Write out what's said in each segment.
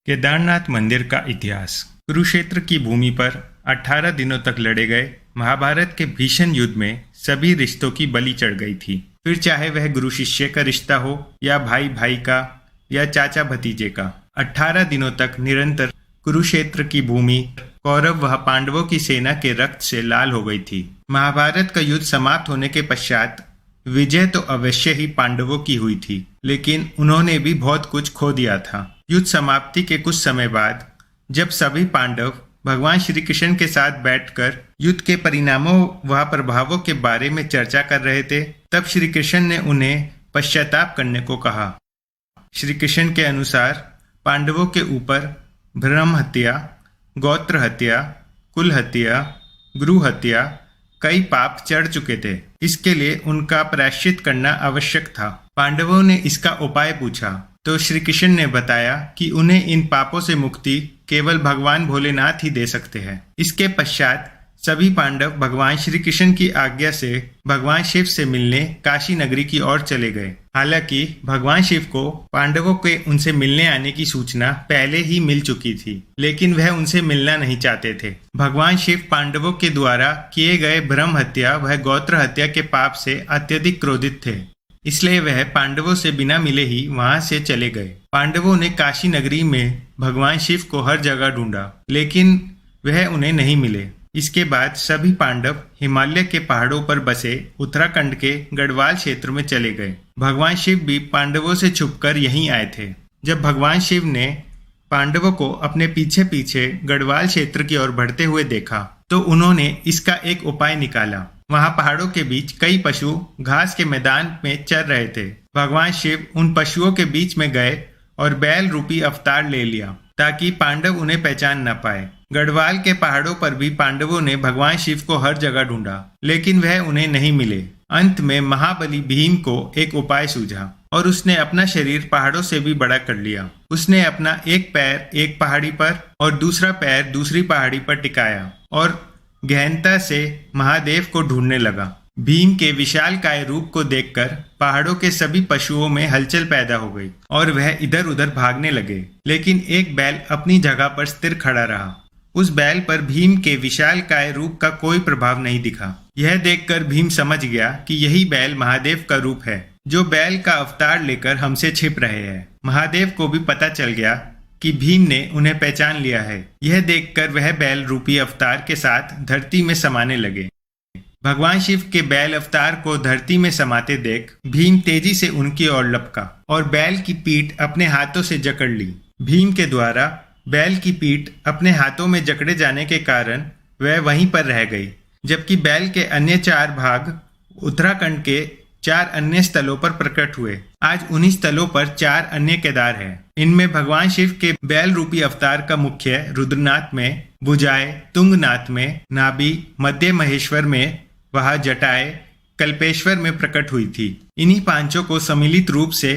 केदारनाथ मंदिर का इतिहास। कुरुक्षेत्र की भूमि पर 18 दिनों तक लड़े गए महाभारत के भीषण युद्ध में सभी रिश्तों की बलि चढ़ गई थी। फिर चाहे वह गुरु शिष्य का रिश्ता हो या भाई भाई का या चाचा भतीजे का। 18 दिनों तक निरंतर कुरुक्षेत्र की भूमि कौरव व पांडवों की सेना के रक्त से लाल हो गई थी। महाभारत का युद्ध समाप्त होने के पश्चात विजय तो अवश्य ही पांडवों की हुई थी, लेकिन उन्होंने भी बहुत कुछ खो दिया था। युद्ध समाप्ति के कुछ समय बाद जब सभी पांडव भगवान श्री कृष्ण के साथ बैठकर युद्ध के परिणामों व प्रभावों के बारे में चर्चा कर रहे थे, तब श्री कृष्ण ने उन्हें पश्चाताप करने को कहा। श्री कृष्ण के अनुसार पांडवों के ऊपर ब्रह्म हत्या, गोत्र हत्या, कुल हत्या, गुरु हत्या कई पाप चढ़ चुके थे। इसके लिए उनका प्रायश्चित करना आवश्यक था। पांडवों ने इसका उपाय पूछा तो श्री कृष्ण ने बताया कि उन्हें इन पापों से मुक्ति केवल भगवान भोलेनाथ ही दे सकते हैं। इसके पश्चात सभी पांडव भगवान श्री कृष्ण की आज्ञा से भगवान शिव से मिलने काशी नगरी की ओर चले गए। हालांकि भगवान शिव को पांडवों के उनसे मिलने आने की सूचना पहले ही मिल चुकी थी, लेकिन वह उनसे मिलना नहीं चाहते थे। भगवान शिव पांडवों के द्वारा किए गए ब्रह्म हत्या व गोत्र हत्या के पाप से अत्यधिक क्रोधित थे, इसलिए वह पांडवों से बिना मिले ही वहां से चले गए। पांडवों ने काशी नगरी में भगवान शिव को हर जगह ढूंढा, लेकिन वह उन्हें नहीं मिले। इसके बाद सभी पांडव हिमालय के पहाड़ों पर बसे उत्तराखंड के गढ़वाल क्षेत्र में चले गए। भगवान शिव भी पांडवों से छुपकर यहीं आए थे। जब भगवान शिव ने पांडवों को अपने पीछे पीछे गढ़वाल क्षेत्र की ओर बढ़ते हुए देखा तो उन्होंने इसका एक उपाय निकाला। वहां पहाड़ों के बीच कई पशु घास के मैदान में चर रहे थे। भगवान शिव उन पशुओं के बीच में गए और बैल रूपी अवतार ले लिया ताकि पांडव उन्हें पहचान न पाए। गढ़वाल के पहाड़ों पर भी पांडवों ने भगवान शिव को हर जगह ढूंढा, लेकिन वह उन्हें नहीं मिले। अंत में महाबली भीम को एक उपाय सूझा और उसने अपना शरीर पहाड़ों से भी बड़ा कर लिया। उसने अपना एक पैर एक पहाड़ी पर और दूसरा पैर दूसरी पहाड़ी पर टिकाया और गहनता से महादेव को ढूंढने लगा। भीम के विशालकाय रूप को देखकर पहाड़ों के सभी पशुओं में हलचल पैदा हो गई और वह इधर उधर भागने लगे, लेकिन एक बैल अपनी जगह पर स्थिर खड़ा रहा। उस बैल पर भीम के विशालकाय रूप का कोई प्रभाव नहीं दिखा। यह देखकर भीम समझ गया कि यही बैल महादेव का रूप है, जो बैल का अवतार लेकर हमसे छिप रहे हैं। महादेव को भी पता चल गया कि भीम ने उन्हें पहचान लिया है। यह देखकर वह बैल रूपी अवतार के साथ धरती में समाने लगे। भगवान शिव के बैल अवतार को धरती में समाते देख भीम तेजी से उनकी ओर लपका और बैल की पीठ अपने हाथों से जकड़ ली। भीम के द्वारा बैल की पीठ अपने हाथों में जकड़े जाने के कारण वह वहीं पर रह गई, जबकि बैल के अन्य 4 भाग उत्तराखंड के 4 अन्य स्थलों पर प्रकट हुए। आज उन्हीं स्थलों पर 4 अन्य केदार हैं। इनमें भगवान शिव के बैल रूपी अवतार का मुख्य रुद्रनाथ में, भुजाएं तुंगनाथ में, नाभि मध्य महेश्वर में, वहां जटाएं कल्पेश्वर में प्रकट हुई थी। इन्हीं पांचों को सम्मिलित रूप से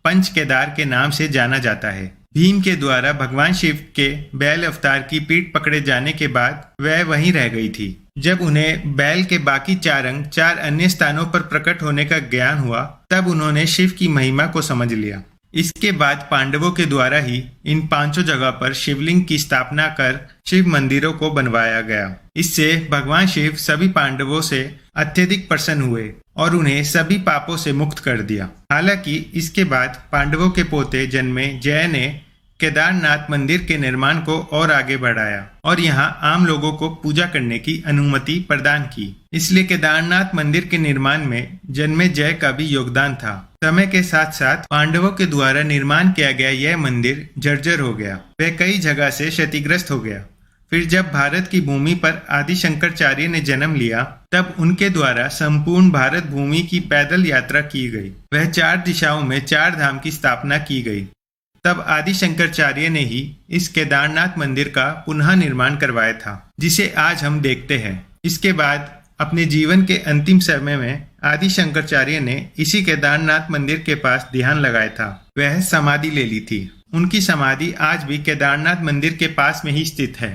पंच केदार के नाम से जाना जाता है। भीम के द्वारा भगवान शिव के बैल अवतार की पीठ पकड़े जाने के बाद वह वहीं रह गई थी। जब उन्हें बैल के बाकी 4 अंग 4 अन्य स्थानों पर प्रकट होने का ज्ञान हुआ, तब उन्होंने शिव की महिमा को समझ लिया। इसके बाद पांडवों के द्वारा ही इन 5 जगह पर शिवलिंग की स्थापना कर शिव मंदिरों को बनवाया गया। इससे भगवान शिव सभी पांडवों से अत्यधिक प्रसन्न हुए और उन्हें सभी पापों से मुक्त कर दिया। हालांकि इसके बाद पांडवों के पोते जन्मे जय ने केदारनाथ मंदिर के निर्माण को और आगे बढ़ाया और यहाँ आम लोगों को पूजा करने की अनुमति प्रदान की। इसलिए केदारनाथ मंदिर के निर्माण में जन्मे जय का भी योगदान था। समय के साथ साथ पांडवों के द्वारा निर्माण किया गया यह मंदिर जर्जर हो गया। वह कई जगह से क्षतिग्रस्त हो गया। फिर जब भारत की भूमि पर आदि शंकराचार्य ने जन्म लिया, तब उनके द्वारा संपूर्ण भारत भूमि की पैदल यात्रा की गई। वह 4 दिशाओं में 4 धाम की स्थापना की गई। तब आदि शंकराचार्य ने ही इस केदारनाथ मंदिर का पुनः निर्माण करवाया था, जिसे आज हम देखते हैं। इसके बाद अपने जीवन के अंतिम समय में आदि शंकराचार्य ने इसी केदारनाथ मंदिर के पास ध्यान लगाया था। वह समाधि ले ली थी। उनकी समाधि आज भी केदारनाथ मंदिर के पास में ही स्थित है।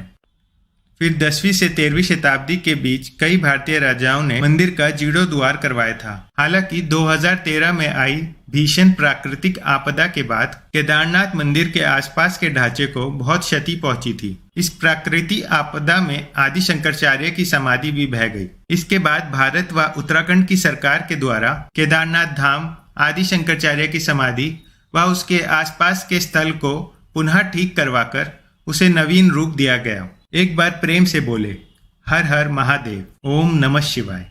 फिर 10वीं से 13वीं शताब्दी के बीच कई भारतीय राजाओं ने मंदिर का जीर्णोद्धार करवाया था। हालांकि 2013 में आई भीषण प्राकृतिक आपदा के बाद केदारनाथ मंदिर के आसपास के ढांचे को बहुत क्षति पहुंची थी। इस प्राकृतिक आपदा में आदि शंकराचार्य की समाधि भी बह गई। इसके बाद भारत व उत्तराखंड की सरकार के द्वारा केदारनाथ धाम, आदि शंकराचार्य की समाधि व उसके आसपास के स्थल को पुनः ठीक करवाकर उसे नवीन रूप दिया गया। एक बार प्रेम से बोले, हर हर महादेव, ओम नमः शिवाय।